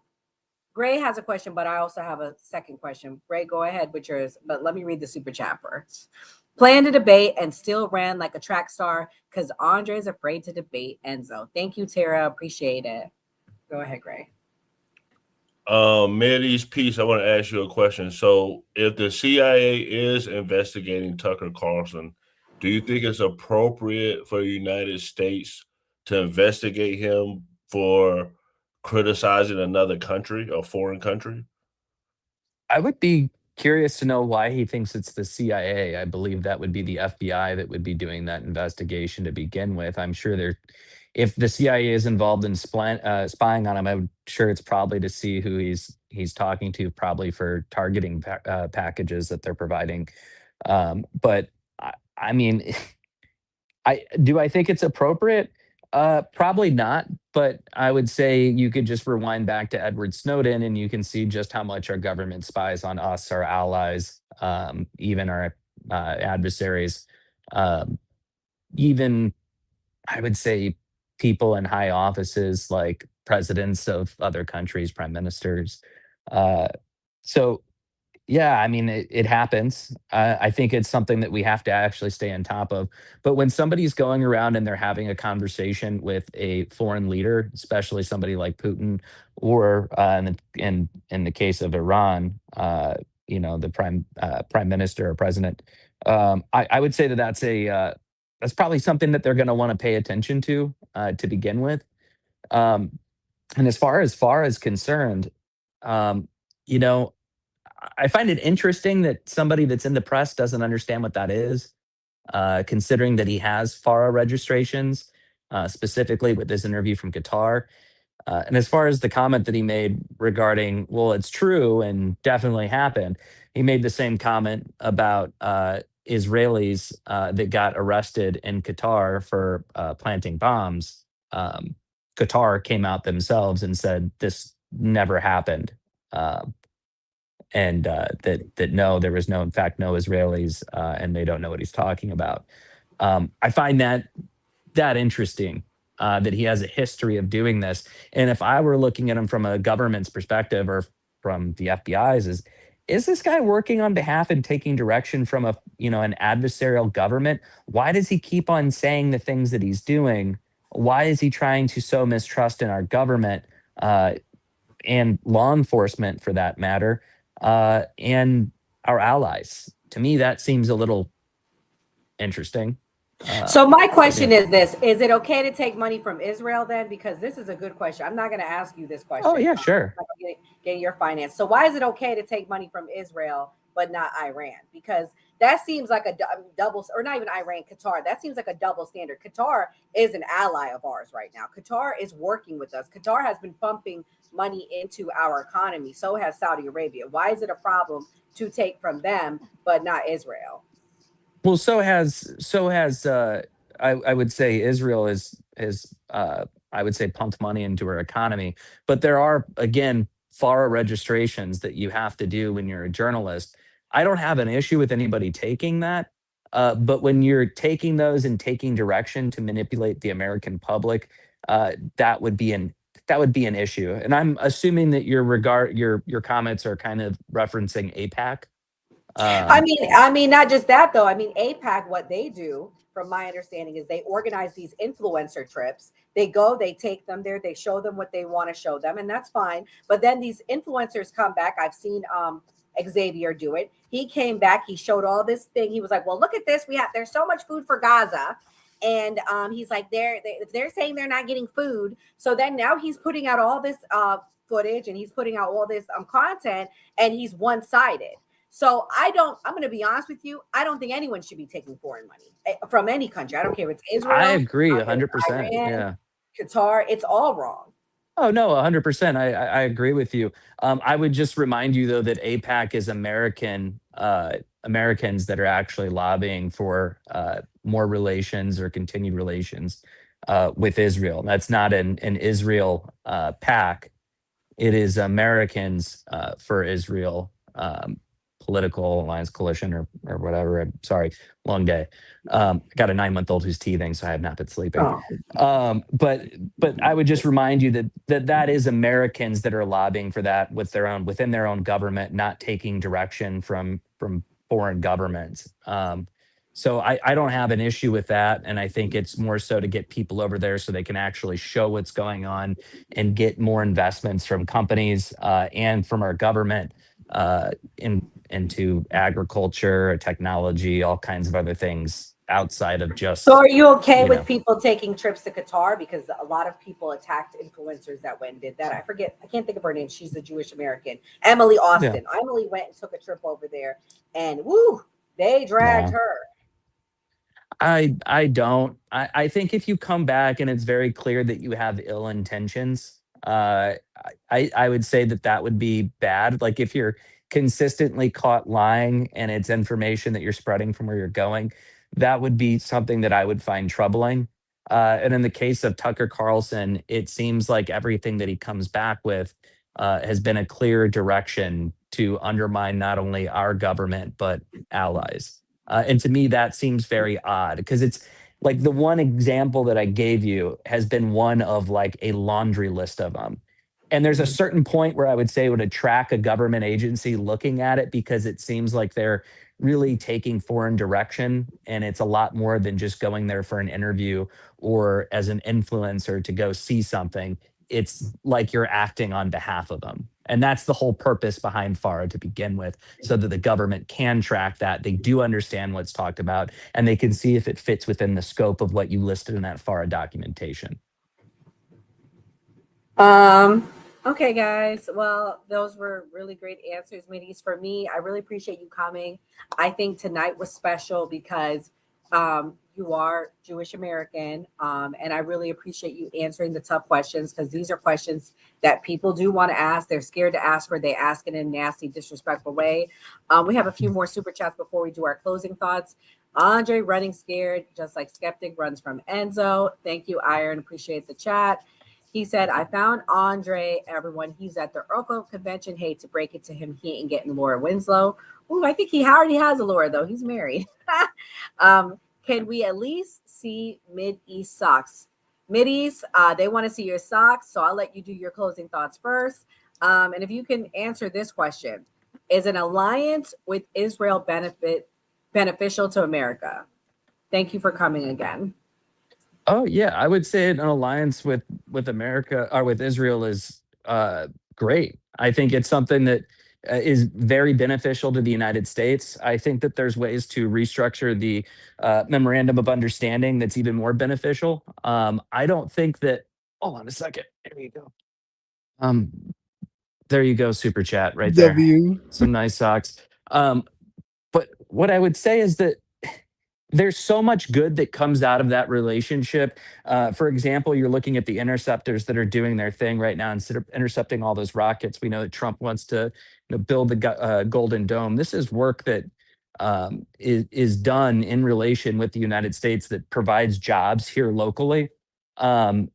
Speaker 16: Gray has a question, but I also have a second question. Gray, go ahead with yours, but let me read the super chat first. Planned to debate and still ran like a track star because Andre's afraid to debate Enzo. Thank you, Tara. Appreciate it. Go ahead, Gray.
Speaker 3: MidEastPeace, I want to ask you a question. So if the CIA is investigating Tucker Carlson, do you think it's appropriate for the United States to investigate him for criticizing another country, a foreign country?
Speaker 17: I would be curious to know why he thinks it's the CIA. I believe that would be the FBI that would be doing that investigation to begin with. I'm sure if the CIA is involved in spying on him, I'm sure it's probably to see who he's talking to, probably for targeting packages that they're providing. But I mean, do I think it's appropriate? Probably not, but I would say you could just rewind back to Edward Snowden and you can see just how much our government spies on us, our allies, even our adversaries, even I would say people in high offices like presidents of other countries, prime ministers. So yeah, I mean, it happens. I think it's something that we have to actually stay on top of. But when somebody's going around and they're having a conversation with a foreign leader, especially somebody like Putin, or in the case of Iran, the prime minister or president, I would say that that's probably something that they're going to want to pay attention to begin with. And as far as concerned, I find it interesting that somebody that's in the press doesn't understand what that is, considering that he has FARA registrations, specifically with this interview from Qatar. And as far as the comment that he made regarding, well, it's true and definitely happened, he made the same comment about Israelis that got arrested in Qatar for planting bombs, Qatar came out themselves and said this never happened, and that no, there was no, in fact, no Israelis, and they don't know what he's talking about. I find that interesting, that he has a history of doing this. And if I were looking at him from a government's perspective or from the FBI's, is this guy working on behalf and taking direction from an adversarial government? Why does he keep on saying the things that he's doing? Why is he trying to sow mistrust in our government, and law enforcement for that matter, and our allies? To me, that seems a little interesting.
Speaker 16: So my question is this: is it okay to take money from Israel then? Because this is a good question. I'm not going to ask you this question.
Speaker 17: Oh yeah, sure.
Speaker 16: Getting your finance. So why is it okay to take money from Israel but not Iran? Because that seems like a double, or not even Iran, Qatar. That seems like a double standard. Qatar is an ally of ours right now. Qatar is working with us. Qatar has been pumping money into our economy. So has Saudi Arabia. Why is it a problem to take from them but not Israel?
Speaker 17: Well, so has I would say Israel has I would say pumped money into her economy, but there are, again, FARA registrations that you have to do when you're a journalist. I don't have an issue with anybody taking that, but when you're taking those and taking direction to manipulate the American public, that would be an issue. And I'm assuming that your comments are kind of referencing AIPAC.
Speaker 16: I mean, not just that though. I mean, AIPAC, what they do, from my understanding, is they organize these influencer trips. They go, they take them there, they show them what they want to show them, and that's fine. But then these influencers come back. I've seen Xavier do it. He came back, he showed all this thing. He was like, well, look at this. There's so much food for Gaza. And he's like, they're saying they're not getting food. So then now he's putting out all this footage, and he's putting out all this content, and he's one-sided. So I'm going to be honest with you. I don't think anyone should be taking foreign money from any country. I don't care if it's Israel.
Speaker 17: I agree 100%.
Speaker 16: Iran,
Speaker 17: yeah.
Speaker 16: Qatar, it's all wrong.
Speaker 17: Oh, no, 100%. I agree with you. I would just remind you, though, that AIPAC is Americans that are actually lobbying for more relations or continued relations with Israel. That's not an Israel PAC. It is Americans for Israel Political Alliance Coalition or whatever. I'm sorry, long day. Got a 9-month-old who's teething, so I have not been sleeping. But I would just remind you that is Americans that are lobbying for that within their own government, not taking direction from foreign governments. So I don't have an issue with that, and I think it's more so to get people over there so they can actually show what's going on and get more investments from companies and from our government into agriculture, technology, all kinds of other things outside of just.
Speaker 16: So are you okay with people taking trips to Qatar? Because a lot of people attacked influencers that went and did that. I can't think of her name. She's a Jewish American, Emily Austin. Yeah. Emily went and took a trip over there, and woo, they dragged her.
Speaker 17: I don't. I think if you come back and it's very clear that you have ill intentions, I would say that would be bad. Like if you're consistently caught lying and it's information that you're spreading from where you're going, that would be something that I would find troubling. And in the case of Tucker Carlson, it seems like everything that he comes back with has been a clear direction to undermine not only our government, but allies. And to me, that seems very odd because it's like the one example that I gave you has been one of like a laundry list of them. And there's a certain point where I would say it would attract a government agency looking at it because it seems like they're really taking foreign direction. And it's a lot more than just going there for an interview or as an influencer to go see something. It's like you're acting on behalf of them. And that's the whole purpose behind FARA to begin with, so that the government can track that. They do understand what's talked about, and they can see if it fits within the scope of what you listed in that FARA documentation.
Speaker 16: Okay, guys. Well, those were really great answers, MidEast. For me, I really appreciate you coming. I think tonight was special because you you are Jewish American, and I really appreciate you answering the tough questions, because these are questions that people do want to ask. They're scared to ask, or they ask it in a nasty, disrespectful way. We have a few more super chats before we do our closing thoughts. Andre running scared, just like skeptic runs from Enzo. Thank you, Iron. Appreciate the chat. He said, I found Andre, everyone. He's at the Oracle convention. Hate to break it to him. He ain't getting Laura Winslow. Ooh, I think he already has a Laura, though. He's married. Can we at least see MidEast socks? MidEast, they want to see your socks. So I'll let you do your closing thoughts first. And if you can answer this question, is an alliance with Israel beneficial to America? Thank you for coming again.
Speaker 17: Oh yeah, I would say an alliance with America or with Israel is great. I think it's something that is very beneficial to the United States. I think that there's ways to restructure the memorandum of understanding that's even more beneficial. I don't think that. Hold on a second. There you go. There you go. Super chat right there. Some nice socks. But what I would say is that there's so much good that comes out of that relationship. For example, you're looking at the interceptors that are doing their thing right now instead of intercepting all those rockets. We know that Trump wants to build the Golden Dome. This is work that is done in relation with the United States that provides jobs here locally. And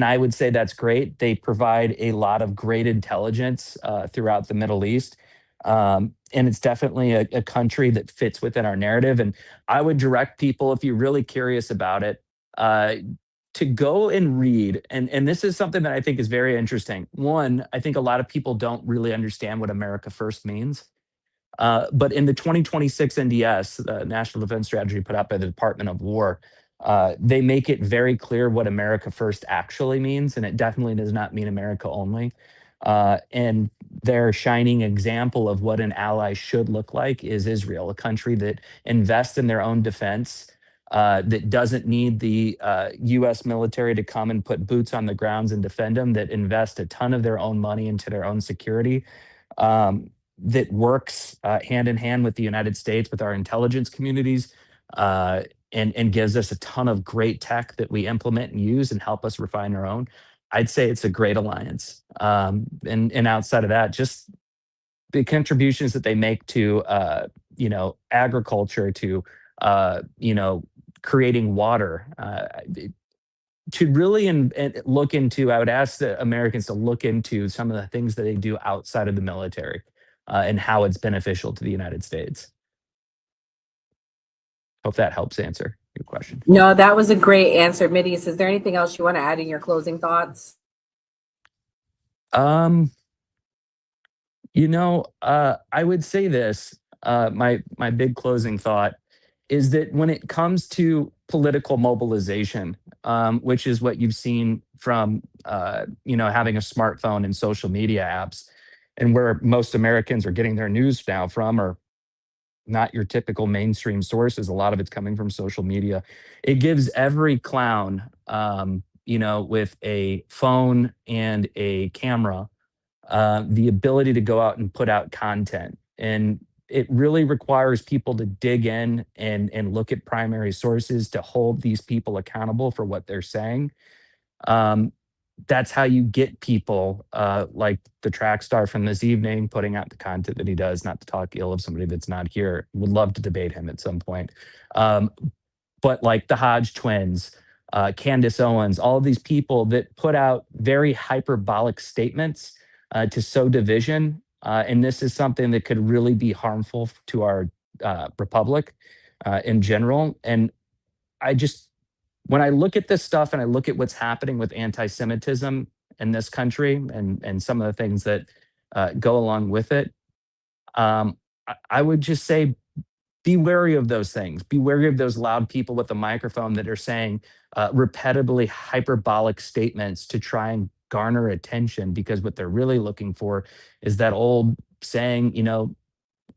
Speaker 17: I would say that's great. They provide a lot of great intelligence throughout the Middle East. And it's definitely a country that fits within our narrative. And I would direct people, if you're really curious about it, to go and read. And this is something that I think is very interesting. One, I think a lot of people don't really understand what America First means. But in the 2026 NDS, the National Defense Strategy put out by the Department of War, they make it very clear what America First actually means. And it definitely does not mean America only. And their shining example of what an ally should look like is Israel, a country that invests in their own defense, that doesn't need the U.S. military to come and put boots on the grounds and defend them, that invest a ton of their own money into their own security, that works hand in hand with the United States, with our intelligence communities, and gives us a ton of great tech that we implement and use and help us refine our own. I'd say it's a great alliance. And outside of that, just the contributions that they make to, agriculture, to, creating water, to really look into, I would ask the Americans to look into some of the things that they do outside of the military and how it's beneficial to the United States. Hope that helps answer your question.
Speaker 16: No, that was a great answer. MidEast, is there anything else you want to add in your closing thoughts?
Speaker 17: I would say this. My big closing thought is that when it comes to political mobilization, which is what you've seen from having a smartphone and social media apps, and where most Americans are getting their news now from, or not your typical mainstream sources. A lot of it's coming from social media. It gives every clown, with a phone and a camera, the ability to go out and put out content. And it really requires people to dig in and look at primary sources to hold these people accountable for what they're saying. That's how you get people like the track star from this evening putting out the content that he does, not to talk ill of somebody that's not here. Would love to debate him at some point. But like the Hodge twins, Candace Owens, all of these people that put out very hyperbolic statements to sow division. And this is something that could really be harmful to our republic in general. And when I look at this stuff and I look at what's happening with anti-Semitism in this country and some of the things that go along with it, I would just say, be wary of those things. Be wary of those loud people with a microphone that are saying repetitively hyperbolic statements to try and garner attention, because what they're really looking for is that old saying,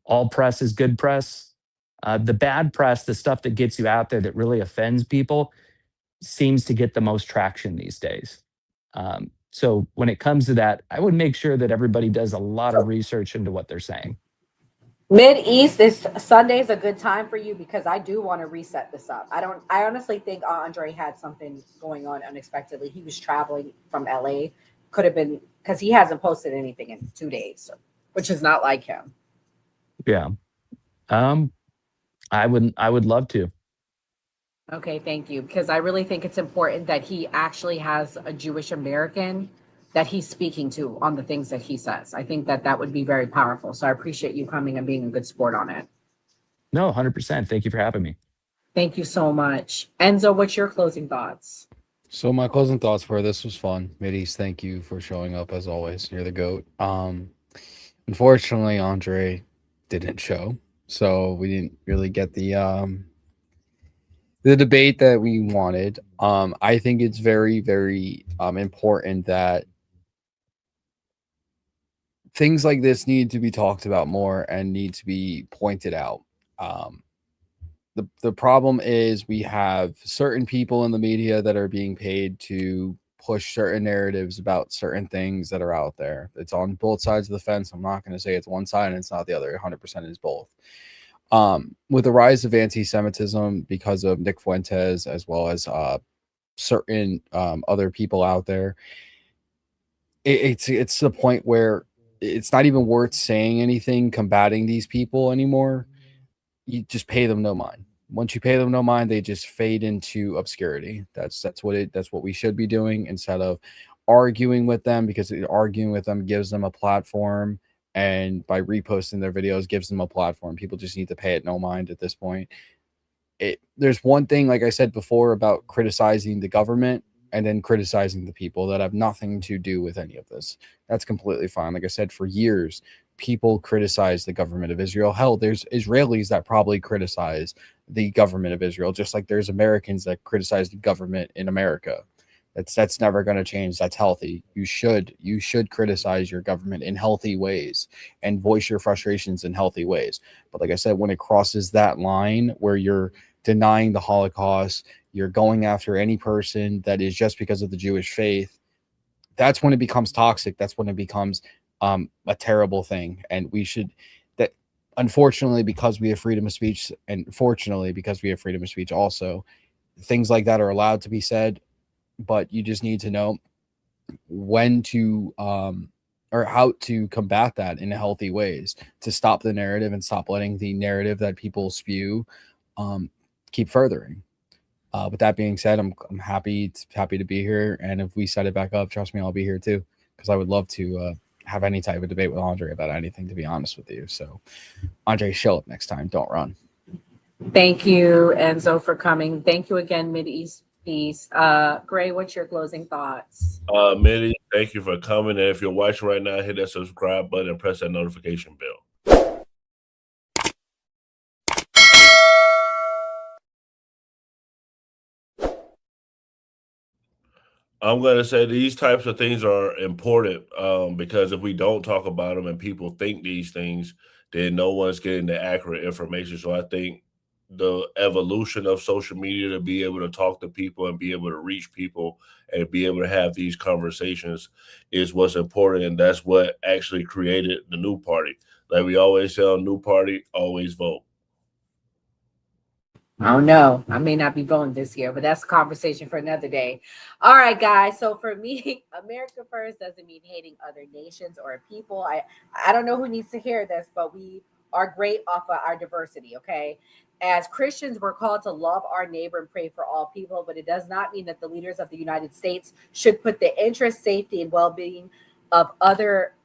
Speaker 17: all press is good press. The bad press, the stuff that gets you out there that really offends people, seems to get the most traction these days. So when it comes to that, I would make sure that everybody does a lot of research into what they're saying.
Speaker 16: Mid-East is Sunday's a good time for you because I do want to reset this up. I honestly think Andre had something going on unexpectedly. He was traveling from LA. Could have been because he hasn't posted anything in 2 days, which is not like him.
Speaker 17: Yeah. I would love to.
Speaker 16: Okay, thank you. Because I really think it's important that he actually has a Jewish American that he's speaking to on the things that he says. I think that that would be very powerful. So I appreciate you coming and being a good sport on it.
Speaker 17: No, 100%. Thank you for having me.
Speaker 16: Thank you so much. Enzo, what's your closing thoughts?
Speaker 20: So my closing thoughts were this was fun. MidEast, thank you for showing up as always. You're the GOAT. Unfortunately, Andre didn't show, so we didn't really get the debate that we wanted. I think it's very, very important that things like this need to be talked about more and need to be pointed out. The problem is we have certain people in the media that are being paid to push certain narratives about certain things that are out there. It's on both sides of the fence. I'm not going to say it's one side and it's not the other. 100% is both. With the rise of anti-Semitism because of Nick Fuentes, as well as certain other people out there, it's to the point where it's not even worth saying anything combating these people anymore. You just pay them no mind. Once you pay them no mind, they just fade into obscurity. That's what we should be doing instead of arguing with them, because arguing with them gives them a platform, and by reposting their videos gives them a platform. People just need to pay it no mind at this point. There's one thing, like I said before, about criticizing the government and then criticizing the people that have nothing to do with any of this. That's completely fine. Like I said, for years, people criticize the government of Israel. Hell, there's Israelis that probably criticize the government of Israel, just like there's Americans that criticize the government in America. That's never going to change. That's healthy. You should criticize your government in healthy ways and voice your frustrations in healthy ways. But like I said, when it crosses that line where you're denying the Holocaust, you're going after any person that is just because of the Jewish faith, that's when it becomes toxic. That's when it becomes a terrible thing. And we should, that unfortunately, because we have freedom of speech, and fortunately because we have freedom of speech also, things like that are allowed to be said, but you just need to know when to or how to combat that in healthy ways to stop the narrative and stop letting the narrative that people spew keep furthering. With that being said, I'm happy to be here, and if we set it back up, trust me, I'll be here too, because I would love to have any type of debate with Andre about anything, to be honest with you. So Andre, show up next time, don't run.
Speaker 16: Thank you, Enzo, for coming. Thank you again, MidEastPeace. Gray, what's your closing thoughts?
Speaker 3: Mitty, thank you for coming. And if you're watching right now, hit that subscribe button and press that notification bell. I'm going to say these types of things are important because if we don't talk about them and people think these things, then no one's getting the accurate information. So I think the evolution of social media to be able to talk to people and be able to reach people and be able to have these conversations is what's important. And that's what actually created the new party. Like we always say on New Party, always vote.
Speaker 16: Oh no, I may not be voting this year, but that's a conversation for another day. All right, guys. So for me, America first doesn't mean hating other nations or people. I don't know who needs to hear this, but we are great off of our diversity, okay? As Christians, we're called to love our neighbor and pray for all people, but it does not mean that the leaders of the United States should put the interest, safety, and well-being of other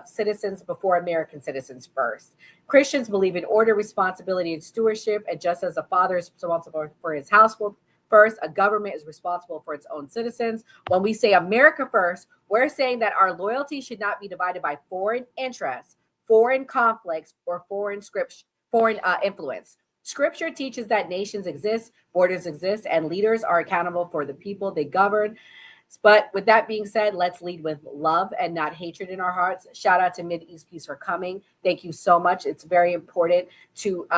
Speaker 16: citizens before American citizens first. Christians believe in order, responsibility, and stewardship, and just as a father is responsible for his household first, a government is responsible for its own citizens. When we say America first, we're saying that our loyalty should not be divided by foreign interests, foreign conflicts, or foreign influence. Scripture teaches that nations exist, borders exist, and leaders are accountable for the people they govern. But with that being said, let's lead with love and not hatred in our hearts. Shout out to MidEastPeace for coming. Thank you so much. It's very important to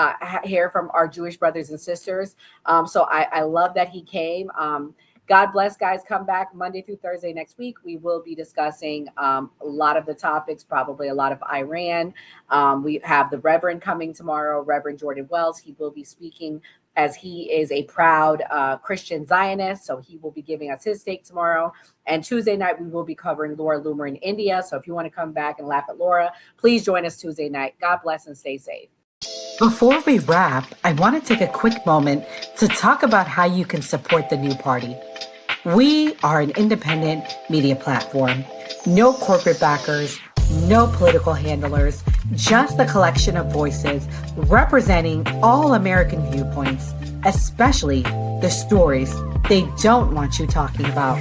Speaker 16: hear from our Jewish brothers and sisters. So I love that he came. God bless, guys. Come back Monday through Thursday next week. We will be discussing a lot of the topics, probably a lot of Iran. We have the Reverend coming tomorrow, Reverend Jordan Wells. He will be speaking as he is a proud Christian Zionist. So he will be giving us his take tomorrow. And Tuesday night, we will be covering Laura Loomer in India. So if you want to come back and laugh at Laura, please join us Tuesday night. God bless and stay safe.
Speaker 7: Before we wrap, I want to take a quick moment to talk about how you can support the new party. We are an independent media platform. No corporate backers, no political handlers, just a collection of voices representing all American viewpoints, especially the stories they don't want you talking about.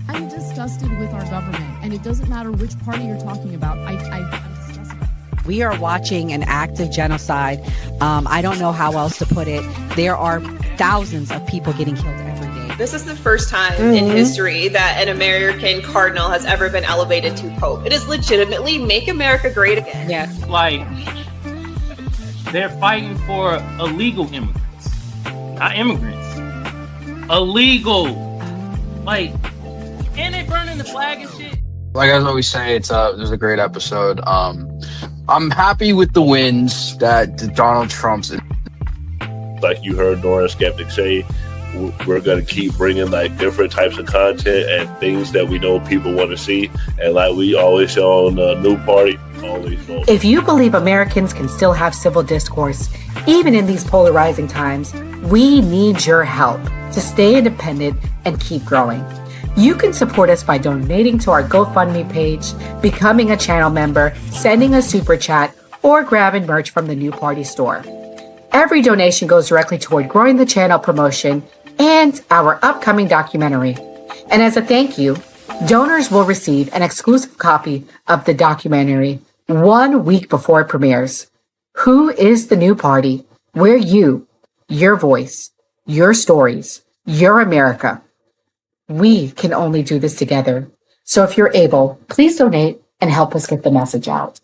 Speaker 8: I'm disgusted with our government, and it doesn't matter which party you're talking about. I'm disgusted.
Speaker 23: We are watching an act of genocide. I don't know how else to put it. There are thousands of people getting killed every day.
Speaker 24: This is the first time in history that an American cardinal has ever been elevated to pope. It is legitimately make America great again.
Speaker 23: Yeah.
Speaker 25: Like, they're fighting for illegal immigrants, not immigrants. Illegal. Like, and they burning the flag and shit.
Speaker 26: Like I always say, it was a great episode. I'm happy with the wins that Donald Trump's.
Speaker 3: Like you heard Nora Skeptic say, we're going to keep bringing like different types of content and things that we know people want to see. And like we always show on the new party, always vote.
Speaker 7: If you believe Americans can still have civil discourse, even in these polarizing times, we need your help to stay independent and keep growing. You can support us by donating to our GoFundMe page, becoming a channel member, sending a super chat, or grabbing merch from the New Party store. Every donation goes directly toward growing the channel promotion and our upcoming documentary. And as a thank you, donors will receive an exclusive copy of the documentary 1 week before it premieres. Who is the New Party? We're you, your voice, your stories, your America. We can only do this together. So if you're able, please donate and help us get the message out.